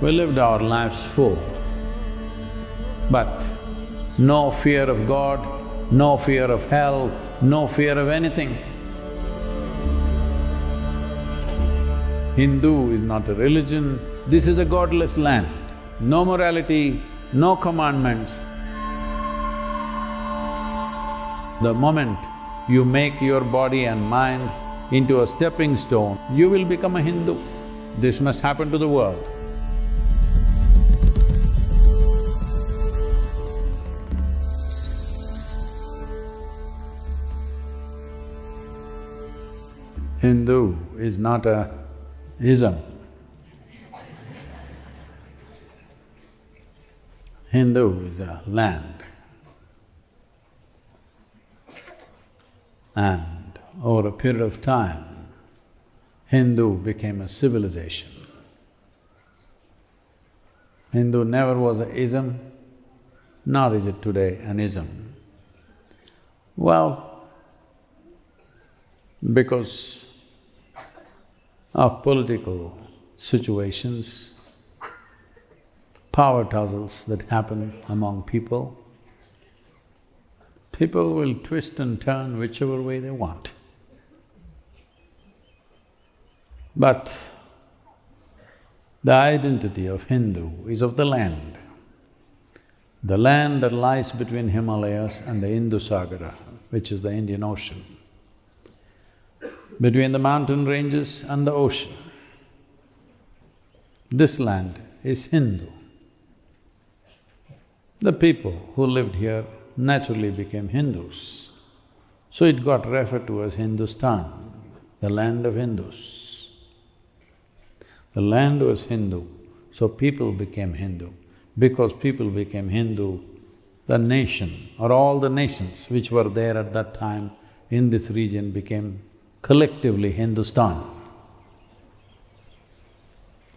We lived our lives full, but no fear of God, no fear of hell, no fear of anything. Hindu is not a religion, this is a godless land. No morality, no commandments. The moment you make your body and mind into a stepping stone, you will become a Hindu. This must happen to the world. Hindu is not a ism. Hindu is a land. And over a period of time, Hindu became a civilization. Hindu never was an ism, nor is it today an ism. Well, because of political situations, power tussles that happen among people, people will twist and turn whichever way they want. But the identity of Hindu is of the land that lies between Himalayas and the Indus-Sagara, which is the Indian Ocean, between the mountain ranges and the ocean. This land is Hindu. The people who lived here naturally became Hindus, so it got referred to as Hindustan, the land of Hindus. The land was Hindu, so people became Hindu. Because people became Hindu, the nation or all the nations which were there at that time in this region became collectively Hindustan.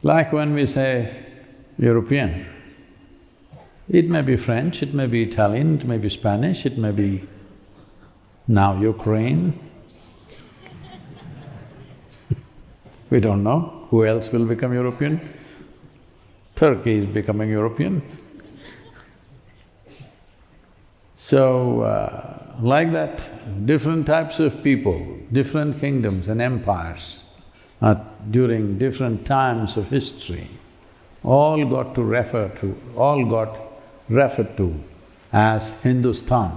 Like when we say European, it may be French, it may be Italian, it may be Spanish, it may be now Ukraine. We don't know who else will become European. Turkey is becoming European. So, like that, different types of people, different kingdoms and empires during different times of history all got referred to as Hindustan.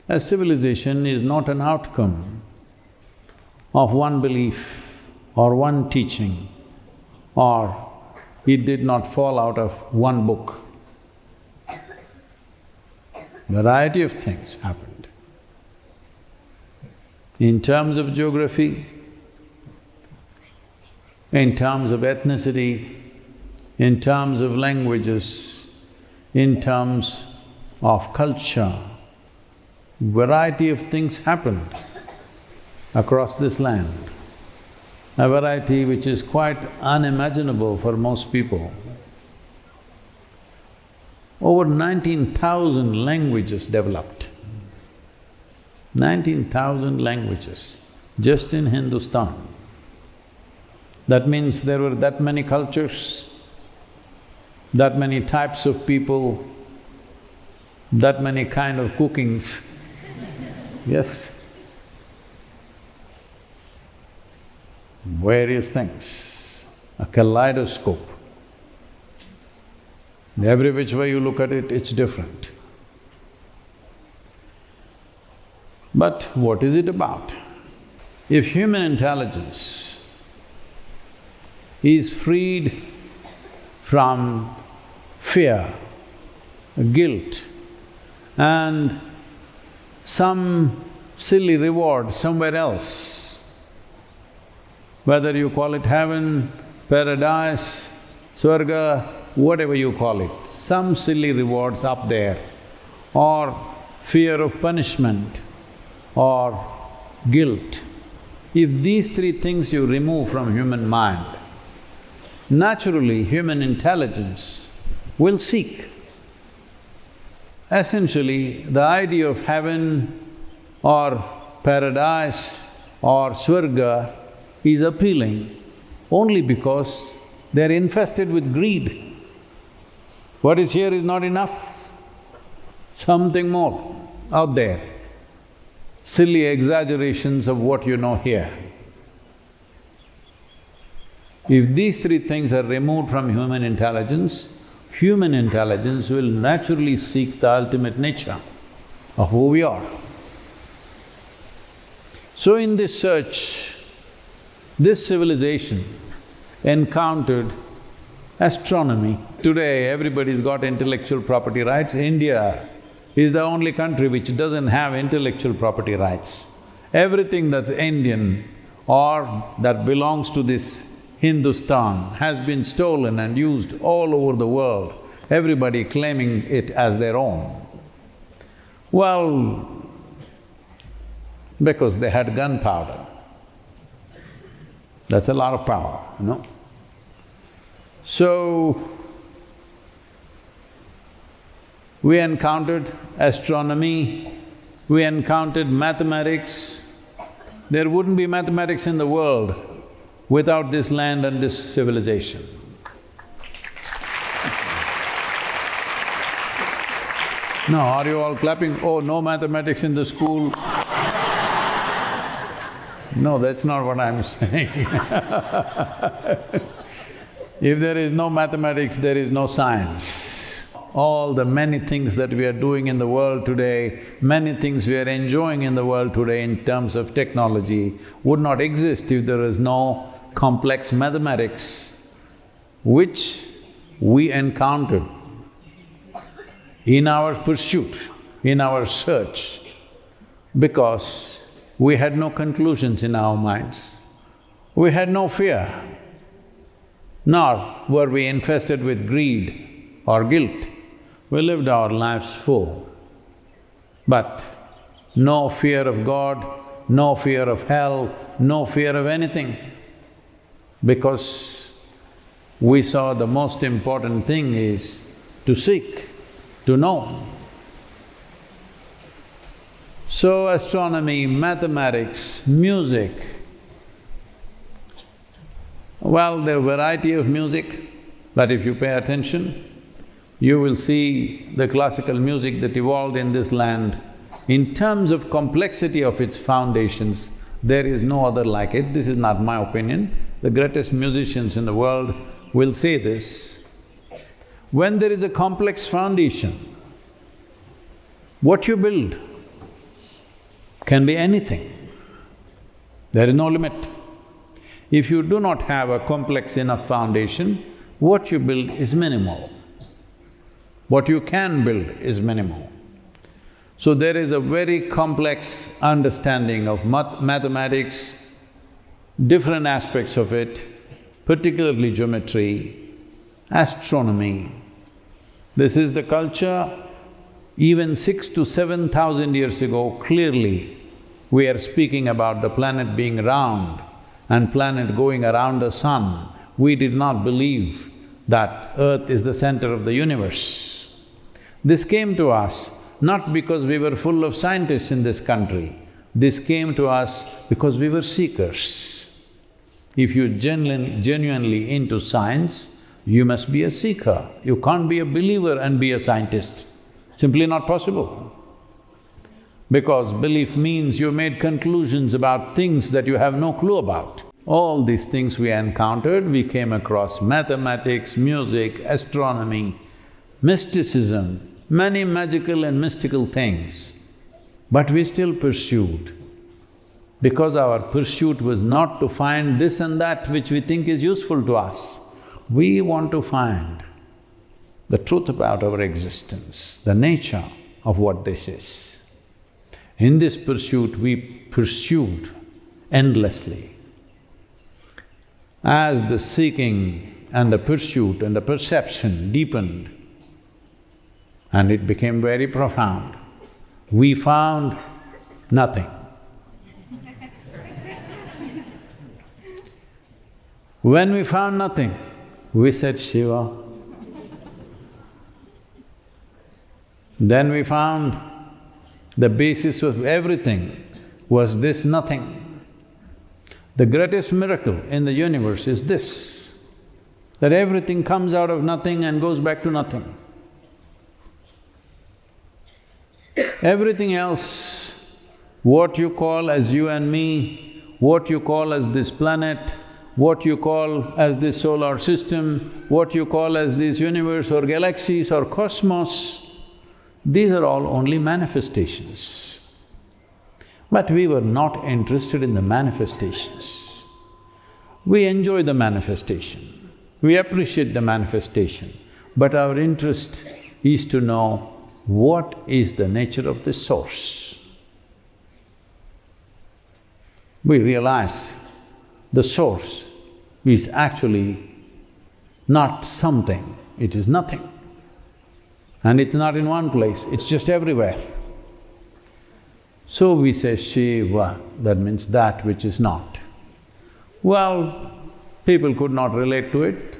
A civilization is not an outcome of one belief or one teaching, or it did not fall out of one book. Variety of things happened. In terms of geography, in terms of ethnicity, in terms of languages, in terms of culture, variety of things happened across this land. A variety which is quite unimaginable for most people. Over 19,000 languages developed. 19,000 languages just in Hindustan. That means there were that many cultures, that many types of people, that many kind of cookings. Yes. Various things, a kaleidoscope. Every which way you look at it, it's different. But what is it about? If human intelligence is freed from fear, guilt, and some silly reward somewhere else, whether you call it heaven, paradise, swarga, whatever you call it, some silly rewards up there, or fear of punishment, or guilt. If these three things you remove from human mind, naturally human intelligence will seek. Essentially, the idea of heaven or paradise or swarga is appealing only because they're infested with greed. What is here is not enough. Something more out there. Silly exaggerations of what you know here. If these three things are removed from human intelligence will naturally seek the ultimate nature of who we are. So in this search, this civilization encountered astronomy. Today, everybody's got intellectual property rights. India is the only country which doesn't have intellectual property rights. Everything that's Indian or that belongs to this Hindustan has been stolen and used all over the world, everybody claiming it as their own. Well, because they had gunpowder. That's a lot of power, you know. So, we encountered astronomy, we encountered mathematics. There wouldn't be mathematics in the world without this land and this civilization. No, are you all clapping? Oh, no mathematics in the school? No, that's not what I'm saying. If there is no mathematics, there is no science. All the many things that we are doing in the world today, many things we are enjoying in the world today in terms of technology would not exist if there is no complex mathematics which we encountered in our pursuit, in our search, because we had no conclusions in our minds. We had no fear, nor were we infested with greed or guilt. We lived our lives full, but no fear of God, no fear of hell, no fear of anything, because we saw the most important thing is to seek, to know. So astronomy, mathematics, music, well, there are variety of music, but if you pay attention, you will see the classical music that evolved in this land. In terms of complexity of its foundations, there is no other like it. This is not my opinion. The greatest musicians in the world will say this. When there is a complex foundation, what you build can be anything. There is no limit. If you do not have a complex enough foundation, what you build is minimal. What you can build is minimal. So there is a very complex understanding of mathematics, different aspects of it, particularly geometry, astronomy. This is the culture. Even 6,000 to 7,000 years ago, clearly we are speaking about the planet being round and planet going around the sun. We did not believe that Earth is the center of the universe. This came to us not because we were full of scientists in this country, this came to us because we were seekers. If you're genuinely into science, you must be a seeker. You can't be a believer and be a scientist. Simply not possible. Because belief means you've made conclusions about things that you have no clue about. All these things we encountered, we came across mathematics, music, astronomy, mysticism, many magical and mystical things. But we still pursued, because our pursuit was not to find this and that which we think is useful to us. We want to find the truth about our existence, the nature of what this is. In this pursuit, we pursued endlessly. As the seeking and the pursuit and the perception deepened, and it became very profound, we found nothing. When we found nothing, we said, Shiva. Then we found the basis of everything was this nothing. The greatest miracle in the universe is this, that everything comes out of nothing and goes back to nothing. Everything else, what you call as you and me, what you call as this planet, what you call as this solar system, what you call as this universe or galaxies or cosmos, these are all only manifestations. But we were not interested in the manifestations. We enjoy the manifestation, we appreciate the manifestation, but our interest is to know what is the nature of the source. We realized the source is actually not something, it is nothing. And it's not in one place, it's just everywhere. So we say Shiva, that means that which is not. Well, people could not relate to it,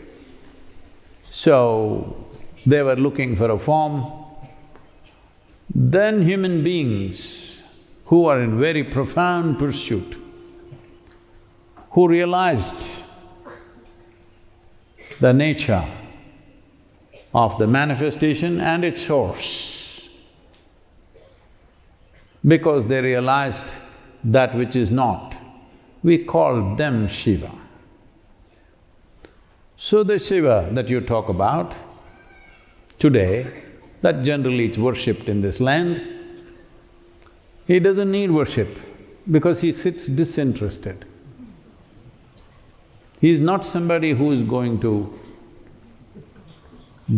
so they were looking for a form. Then human beings who are in very profound pursuit, who realized the nature of the manifestation and its source, because they realized that which is not, we called them Shiva. So the Shiva that you talk about today, that generally it's worshipped in this land, he doesn't need worship because he sits disinterested. He is not somebody who is going to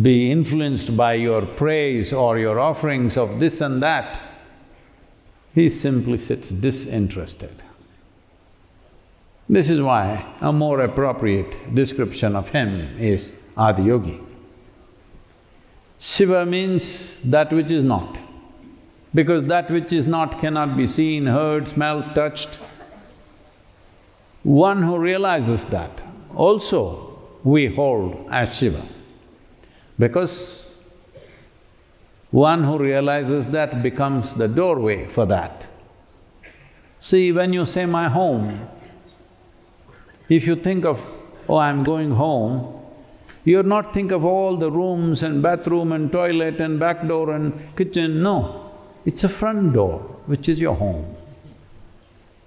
be influenced by your praise or your offerings of this and that. He simply sits disinterested. This is why a more appropriate description of him is Adiyogi. Shiva means that which is not, because that which is not cannot be seen, heard, smelled, touched. One who realizes that also we hold as Shiva, because one who realizes that becomes the doorway for that. See, when you say my home, if you think of, oh, I'm going home, you're not think of all the rooms and bathroom and toilet and back door and kitchen, no. It's a front door, which is your home.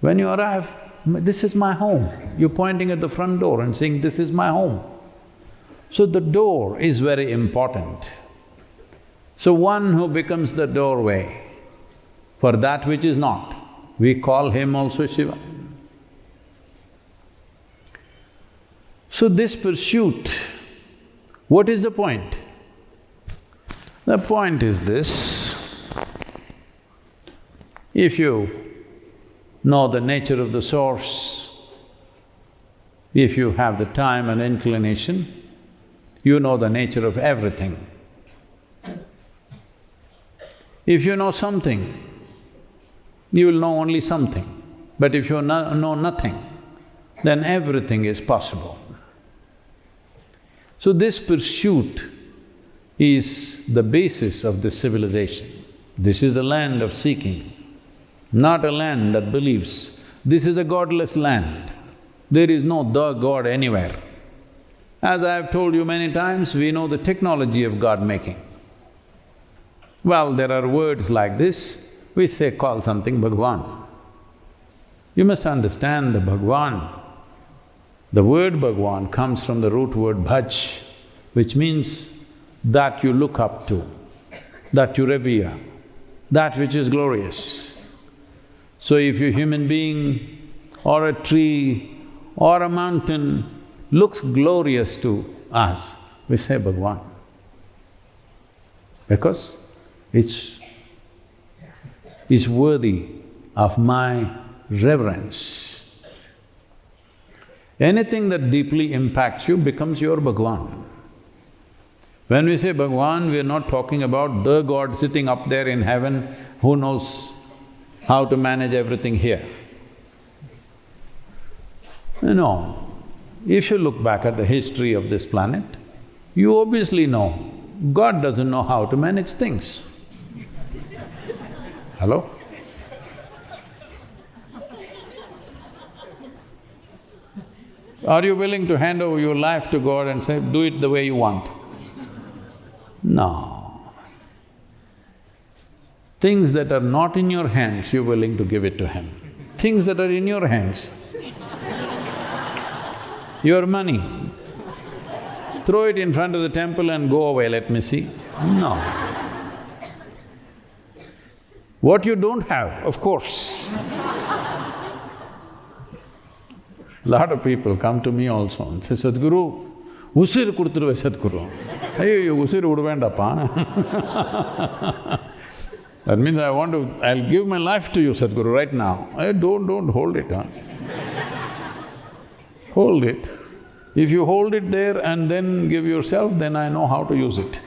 When you arrive, this is my home. You're pointing at the front door and saying, this is my home. So the door is very important. So one who becomes the doorway for that which is not, we call him also Shiva. So this pursuit, what is the point? The point is this: if you know the nature of the source, if you have the time and inclination, you know the nature of everything. If you know something, you will know only something. But if you know nothing, then everything is possible. So this pursuit is the basis of this civilization. This is a land of seeking, not a land that believes. This is a godless land. There is no the God anywhere. As I have told you many times, we know the technology of God-making. Well, there are words like this, we say call something Bhagwan. You must understand the Bhagwan. The word Bhagwan comes from the root word bhaj, which means that you look up to, that you revere, that which is glorious. So if a human being or a tree or a mountain looks glorious to us, we say Bhagwan, because it's worthy of my reverence. Anything that deeply impacts you becomes your Bhagwan. When we say Bhagwan, we are not talking about the God sitting up there in heaven who knows how to manage everything here. No. If you look back at the history of this planet, you obviously know God doesn't know how to manage things. Hello? Are you willing to hand over your life to God and say, do it the way you want? No. Things that are not in your hands, you're willing to give it to him. Things that are in your hands, your money, throw it in front of the temple and go away, let me see. No. What you don't have, of course. Lot of people come to me also and say, Sadhguru, usiru kuduthruve Sadhguru. Ayyo, usiru uduvendappa. That means I'll give my life to you, Sadhguru, right now. Don't hold it, huh? Hold it. If you hold it there and then give yourself, then I know how to use it.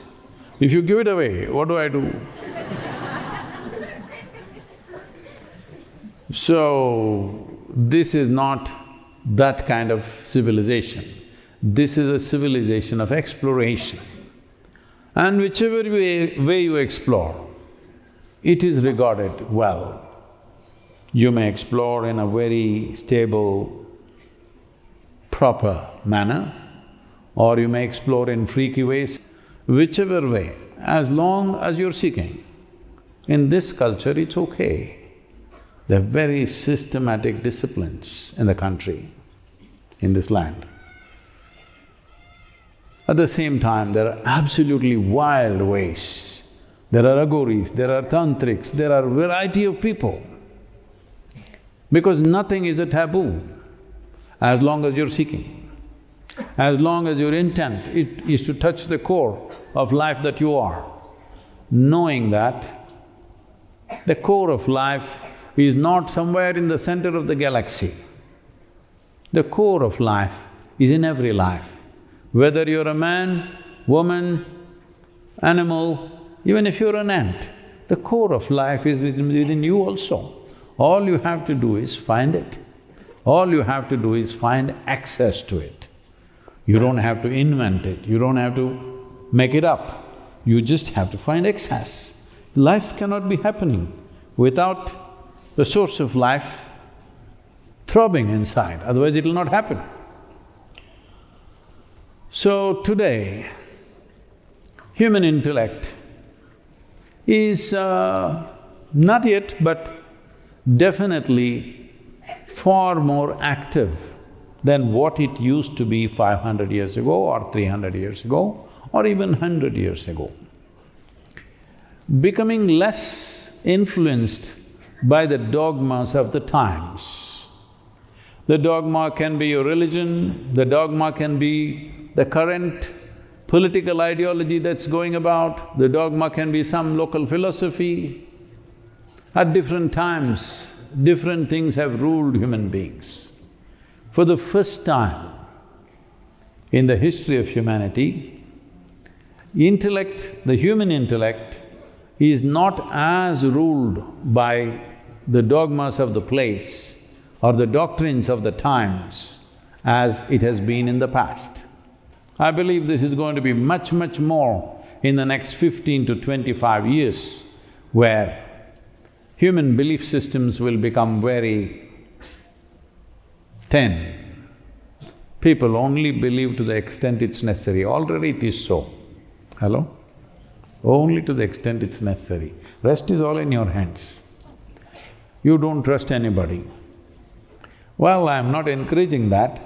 If you give it away, what do I do? So, this is not that kind of civilization. This is a civilization of exploration. And whichever way you explore, it is regarded well. You may explore in a very stable, proper manner, or you may explore in freaky ways. Whichever way, as long as you're seeking. In this culture, it's okay. There are very systematic disciplines in the country, in this land. At the same time, there are absolutely wild ways. There are agouris, there are tantrics, there are variety of people. Because nothing is a taboo, as long as you're seeking. As long as your intent is to touch the core of life that you are, knowing that the core of life is not somewhere in the center of the galaxy. The core of life is in every life. Whether you're a man, woman, animal, even if you're an ant, the core of life is within you also. All you have to do is find it. All you have to do is find access to it. You don't have to invent it, you don't have to make it up. You just have to find access. Life cannot be happening without the source of life throbbing inside, otherwise it'll not happen. So today, human intellect is not yet, but definitely far more active than what it used to be 500 years ago or 300 years ago or even 100 years ago. Becoming less influenced by the dogmas of the times. The dogma can be your religion, the dogma can be the current political ideology that's going about, the dogma can be some local philosophy. At different times, different things have ruled human beings. For the first time in the history of humanity, intellect, the human intellect, is not as ruled by the dogmas of the place or the doctrines of the times as it has been in the past. I believe this is going to be much, much more in the next 15 to 25 years, where human belief systems will become very thin. People only believe to the extent it's necessary. Already it is so. Hello? Only to the extent it's necessary. Rest is all in your hands. You don't trust anybody. Well, I'm not encouraging that,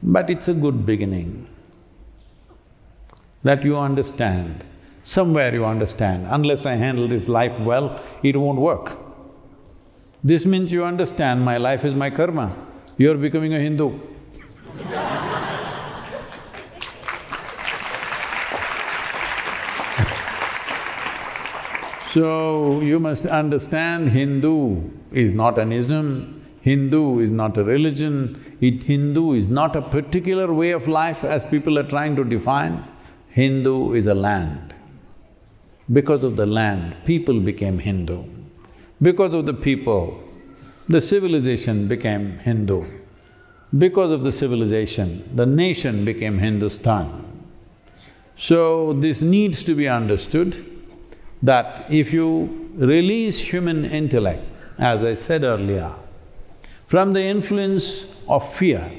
but it's a good beginning. That you understand, somewhere you understand, unless I handle this life well, it won't work. This means you understand my life is my karma, you're becoming a Hindu. So, you must understand Hindu is not an ism, Hindu is not a religion, Hindu is not a particular way of life as people are trying to define. Hindu is a land. Because of the land, people became Hindu. Because of the people, the civilization became Hindu. Because of the civilization, the nation became Hindustan. So, this needs to be understood that if you release human intellect, as I said earlier, from the influence of fear,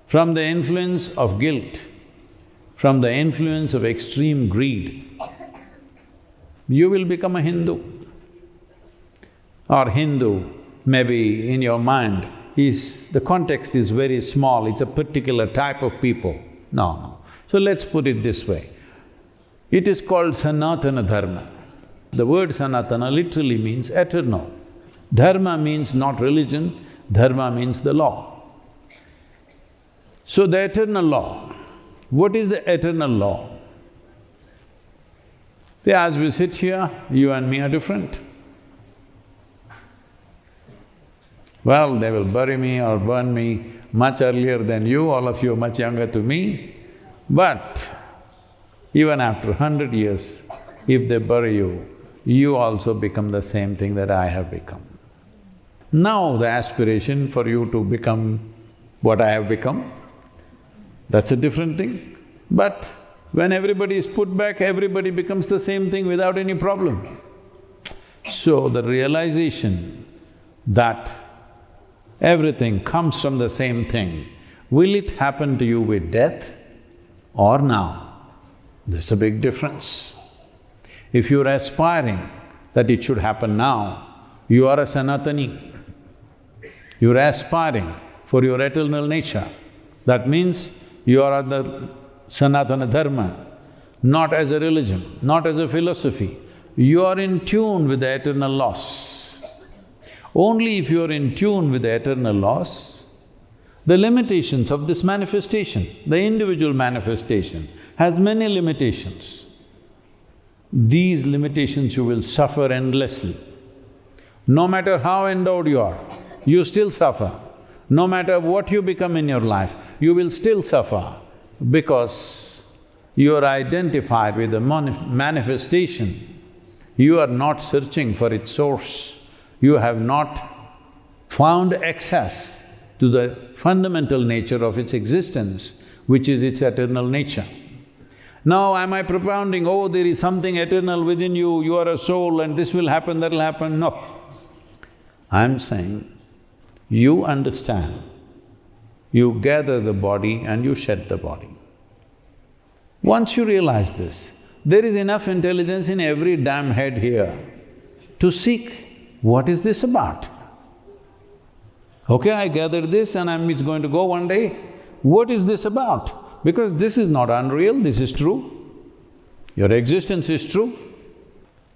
from the influence of guilt, from the influence of extreme greed, you will become a Hindu. Or Hindu, maybe in your mind, the context is very small, it's a particular type of people. No. So let's put it this way. It is called Sanatana Dharma. The word Sanatana literally means eternal. Dharma means not religion, dharma means the law. So the eternal law, what is the eternal law? See, as we sit here, you and me are different. Well, they will bury me or burn me much earlier than you, all of you are much younger to me. But even after 100 years, if they bury you, you also become the same thing that I have become. Now the aspiration for you to become what I have become, that's a different thing. But when everybody is put back, everybody becomes the same thing without any problem. So the realization that everything comes from the same thing, will it happen to you with death or now? There's a big difference. If you're aspiring that it should happen now, you are a Sanatani. You're aspiring for your eternal nature. That means you are the Sanatana Dharma, not as a religion, not as a philosophy. You are in tune with the eternal laws. Only if you are in tune with the eternal laws, the limitations of this manifestation, the individual manifestation, has many limitations. These limitations you will suffer endlessly. No matter how endowed you are, you still suffer. No matter what you become in your life, you will still suffer because you are identified with the manifestation. You are not searching for its source. You have not found access to the fundamental nature of its existence, which is its eternal nature. Now, am I propounding, oh, there is something eternal within you, you are a soul and this will happen, that will happen? No. I'm saying, you understand, you gather the body and you shed the body. Once you realize this, there is enough intelligence in every damn head here to seek, what is this about? Okay, I gathered this and it's going to go one day. What is this about? Because this is not unreal, this is true. Your existence is true.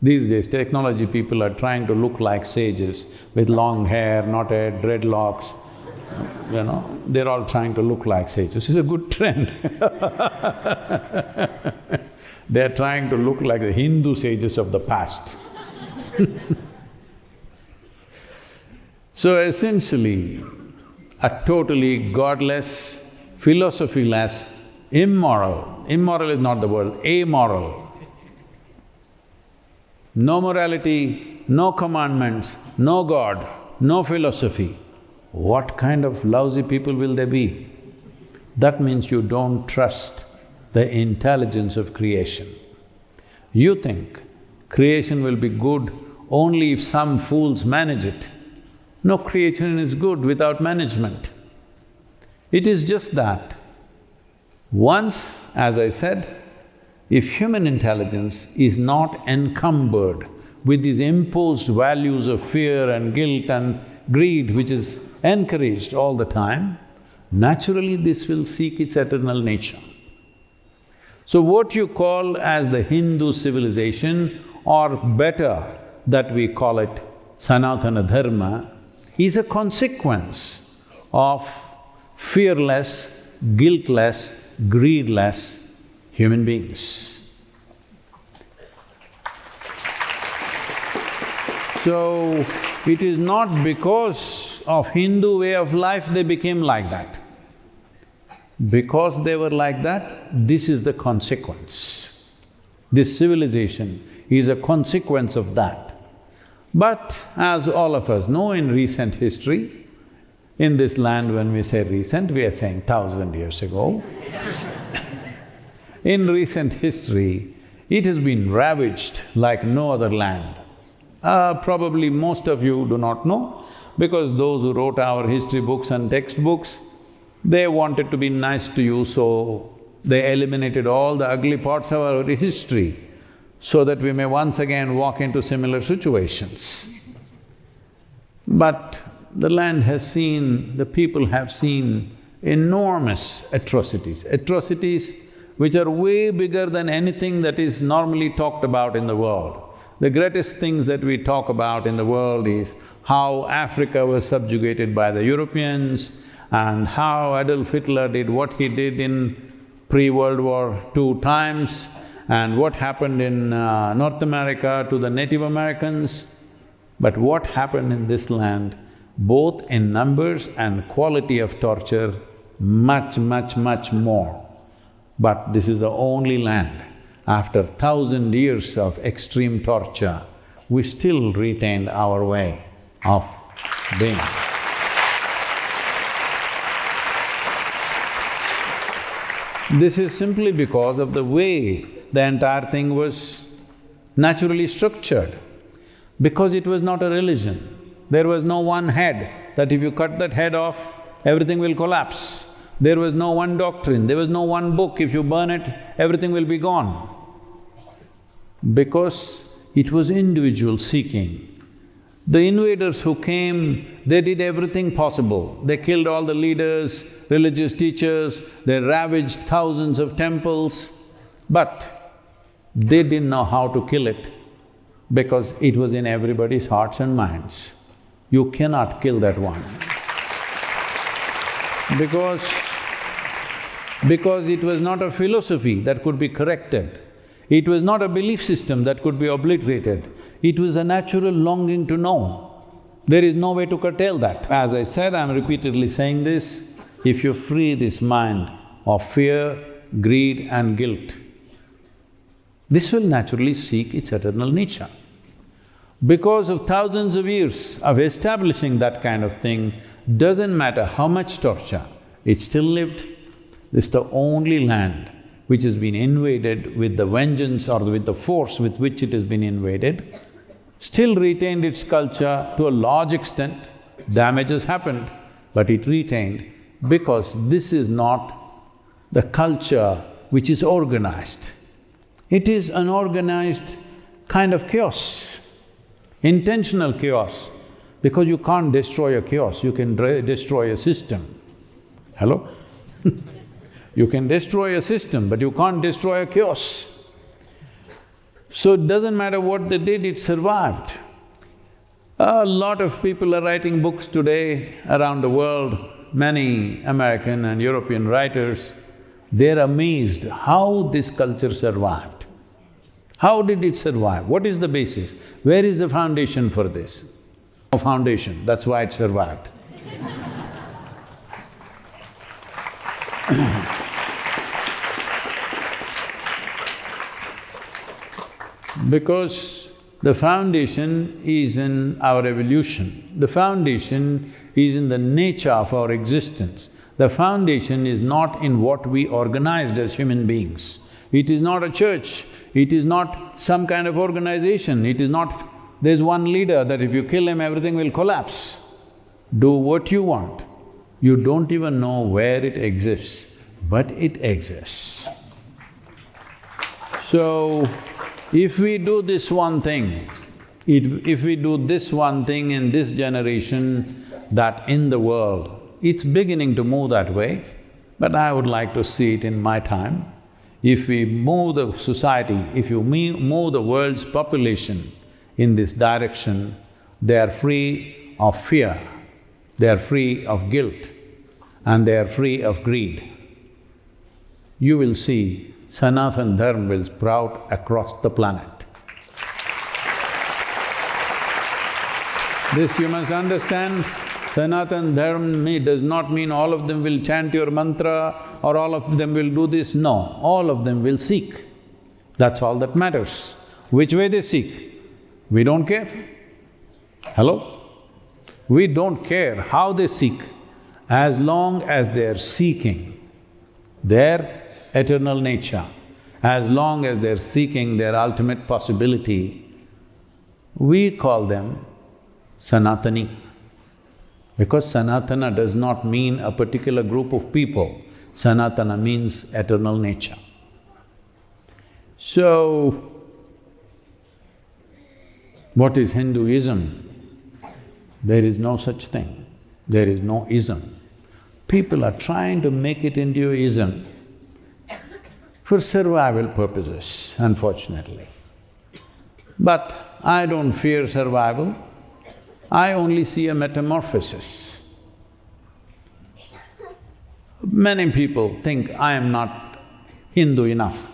These days, technology people are trying to look like sages with long hair, knotted, dreadlocks, you know, they're all trying to look like sages. It's a good trend. They're trying to look like the Hindu sages of the past. So essentially, a totally godless, philosophy-less, immoral is not the word, amoral. No morality, no commandments, no God, no philosophy. What kind of lousy people will they be? That means you don't trust the intelligence of creation. You think creation will be good only if some fools manage it. No, creation is good without management. It is just that once, as I said, if human intelligence is not encumbered with these imposed values of fear and guilt and greed, which is encouraged all the time, naturally this will seek its eternal nature. So what you call as the Hindu civilization, or better that we call it Sanatana Dharma, is a consequence of fearless, guiltless, greedless human beings. So, it is not because of Hindu way of life they became like that. Because they were like that, this is the consequence. This civilization is a consequence of that. But as all of us know, in recent history, in this land when we say recent, we are saying 1,000 years ago. In recent history, it has been ravaged like no other land. Probably most of you do not know, because those who wrote our history books and textbooks, they wanted to be nice to you, so they eliminated all the ugly parts of our history. so that we may once again walk into similar situations. But the land has seen, the people have seen enormous atrocities, atrocities which are way bigger than anything that is normally talked about in the world. The greatest things that we talk about in the world is how Africa was subjugated by the Europeans and how Adolf Hitler did what he did in pre-World War II times and what happened in North America to the Native Americans. But what happened in this land, both in numbers and quality of torture, much, much, much more. But this is the only land, after 1,000 years of extreme torture, we still retained our way of being. This is simply because of the way the entire thing was naturally structured. Because it was not a religion, there was no one head, that if you cut that head off, everything will collapse. There was no one doctrine, there was no one book, if you burn it, everything will be gone. Because it was individual seeking. The invaders who came, they did everything possible. They killed all the leaders, religious teachers, they ravaged thousands of temples, but they didn't know how to kill it because it was in everybody's hearts and minds. You cannot kill that one. Because it was not a philosophy that could be corrected. It was not a belief system that could be obliterated. It was a natural longing to know. There is no way to curtail that. As I said, I'm repeatedly saying this, if you free this mind of fear, greed and guilt, this will naturally seek its eternal nature. Because of thousands of years of establishing that kind of thing, doesn't matter how much torture, it still lived. This is the only land which has been invaded with the vengeance or with the force with which it has been invaded, still retained its culture to a large extent. Damages happened, but it retained because this is not the culture which is organized. It is an organized kind of chaos, intentional chaos, because you can't destroy a chaos, you can destroy a system. Hello? You can destroy a system, but you can't destroy a chaos. So it doesn't matter what they did, it survived. A lot of people are writing books today around the world, many American and European writers, they're amazed how this culture survived. How did it survive? What is the basis? Where is the foundation for this? No foundation, that's why it survived. Because the foundation is in our evolution, the foundation is in the nature of our existence. The foundation is not in what we organized as human beings. It is not a church, it is not some kind of organization, it is not… there's one leader that if you kill him, everything will collapse. Do what you want. You don't even know where it exists, but it exists. So, if we do this one thing, if we do this one thing in this generation, that in the world, it's beginning to move that way, but I would like to see it in my time. If we move the society, if you move the world's population in this direction, they are free of fear, they are free of guilt, and they are free of greed. You will see Sanatan Dharma will sprout across the planet. This you must understand, Sanatan Dharma does not mean all of them will chant your mantra or all of them will do this, no, all of them will seek. That's all that matters. Which way they seek, we don't care. Hello? We don't care how they seek, as long as they're seeking their eternal nature, as long as they're seeking their ultimate possibility, we call them Sanatani. Because Sanatana does not mean a particular group of people, Sanatana means eternal nature. So, What is Hinduism? There is no such thing. There is no ism. People are trying to make it into ism for survival purposes, unfortunately. But I don't fear survival, I only see a metamorphosis. Many people think I am not Hindu enough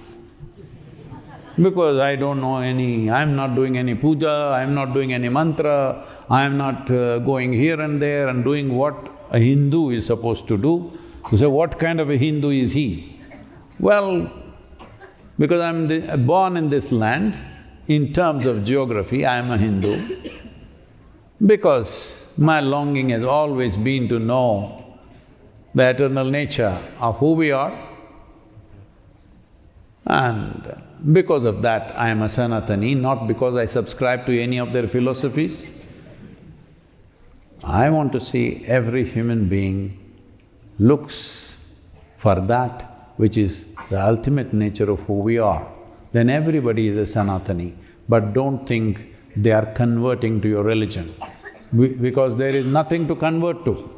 because I don't know I'm not doing any puja, I'm not doing any mantra, I'm not going here and there and doing what a Hindu is supposed to do. So what kind of a Hindu is he? Well, because I'm born in this land, in terms of geography, I am a Hindu. Because my longing has always been to know the eternal nature of who we are, and because of that I am a Sanatani, not because I subscribe to any of their philosophies. I want to see every human being looks for that which is the ultimate nature of who we are. Then everybody is a Sanatani, but don't think they are converting to your religion, because there is nothing to convert to.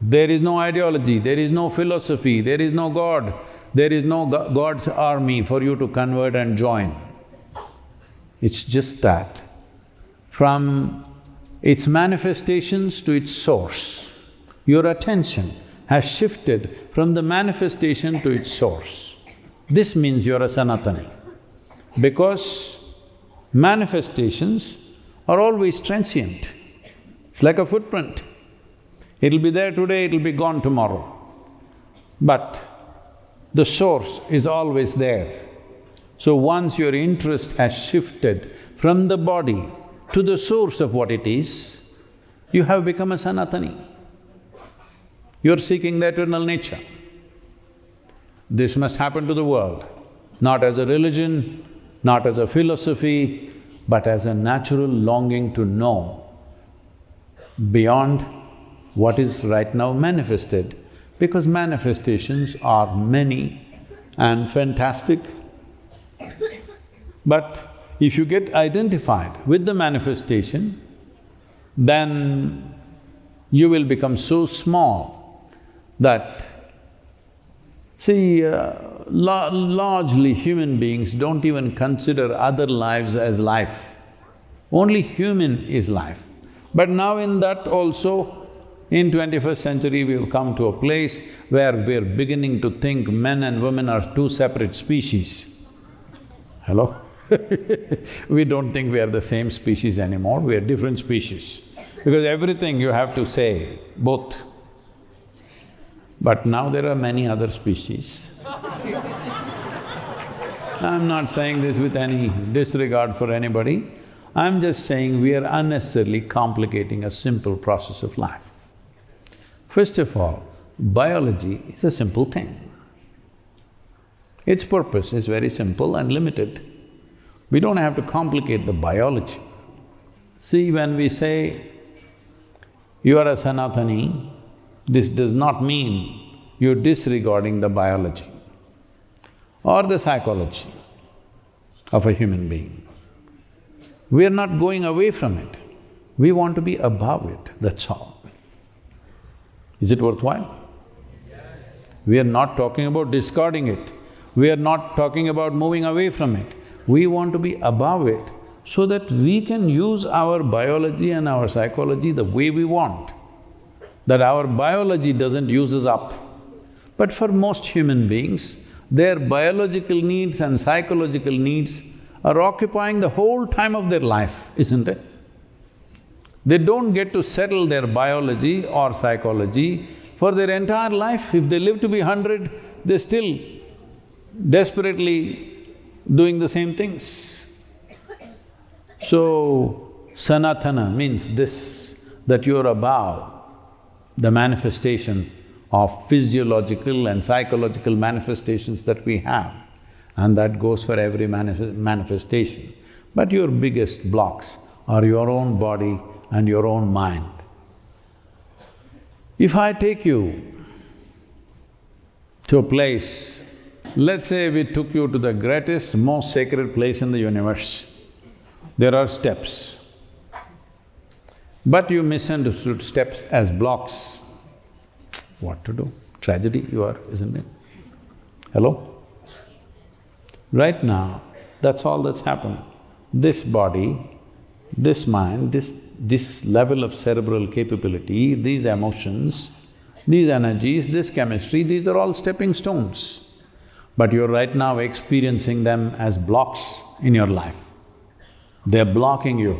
There is no ideology, there is no philosophy, there is no God, there is no God's army for you to convert and join. It's just that from its manifestations to its source, your attention has shifted from the manifestation to its source. This means you're a Sanatani, because manifestations are always transient. It's like a footprint. It'll be there today, it'll be gone tomorrow. But the source is always there. So once your interest has shifted from the body to the source of what it is, you have become a Sanatani. You're seeking the eternal nature. This must happen to the world, not as a religion, not as a philosophy, but as a natural longing to know beyond what is right now manifested, because manifestations are many and fantastic. But if you get identified with the manifestation, then you will become so small that… See, largely human beings don't even consider other lives as life. Only human is life. But now in that also, in 21st century, we've come to a place where we're beginning to think men and women are two separate species. Hello? We don't think we are the same species anymore, we are different species. Because everything you have to say, both. But now there are many other species. I'm not saying this with any disregard for anybody, I'm just saying we are unnecessarily complicating a simple process of life. First of all, biology is a simple thing. Its purpose is very simple and limited. We don't have to complicate the biology. See, when we say, you are a Sanatani, this does not mean you're disregarding the biology or the psychology of a human being. We are not going away from it, we want to be above it, that's all. Is it worthwhile? Yes. We are not talking about discarding it, we are not talking about moving away from it. We want to be above it so that we can use our biology and our psychology the way we want, that our biology doesn't use us up. But for most human beings, their biological needs and psychological needs are occupying the whole time of their life, isn't it? They don't get to settle their biology or psychology for their entire life. If they live to be 100, they're still desperately doing the same things. So, Sanatana means this, that you're above the manifestation of physiological and psychological manifestations that we have, and that goes for every manifestation. But your biggest blocks are your own body and your own mind. If I take you to a place, let's say we took you to the greatest, most sacred place in the universe, There are steps. But you misunderstood steps as blocks. What to do? Tragedy you are, isn't it? Hello? Right now, that's all that's happened. This body, this mind, this level of cerebral capability, these emotions, these energies, this chemistry, these are all stepping stones. But you're right now experiencing them as blocks in your life. They're blocking you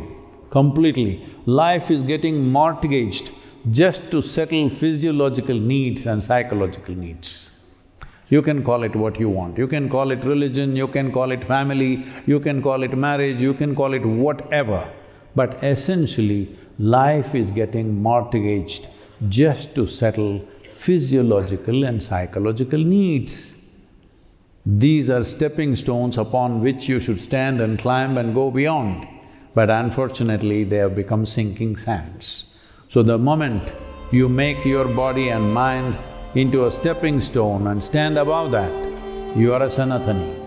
completely. Life is getting mortgaged just to settle physiological needs and psychological needs. You can call it what you want. You can call it religion, you can call it family, you can call it marriage, you can call it whatever. But essentially, life is getting mortgaged just to settle physiological and psychological needs. These are stepping stones upon which you should stand and climb and go beyond. But unfortunately, they have become sinking sands. So the moment you make your body and mind into a stepping stone and stand above that, you are a Sanatani.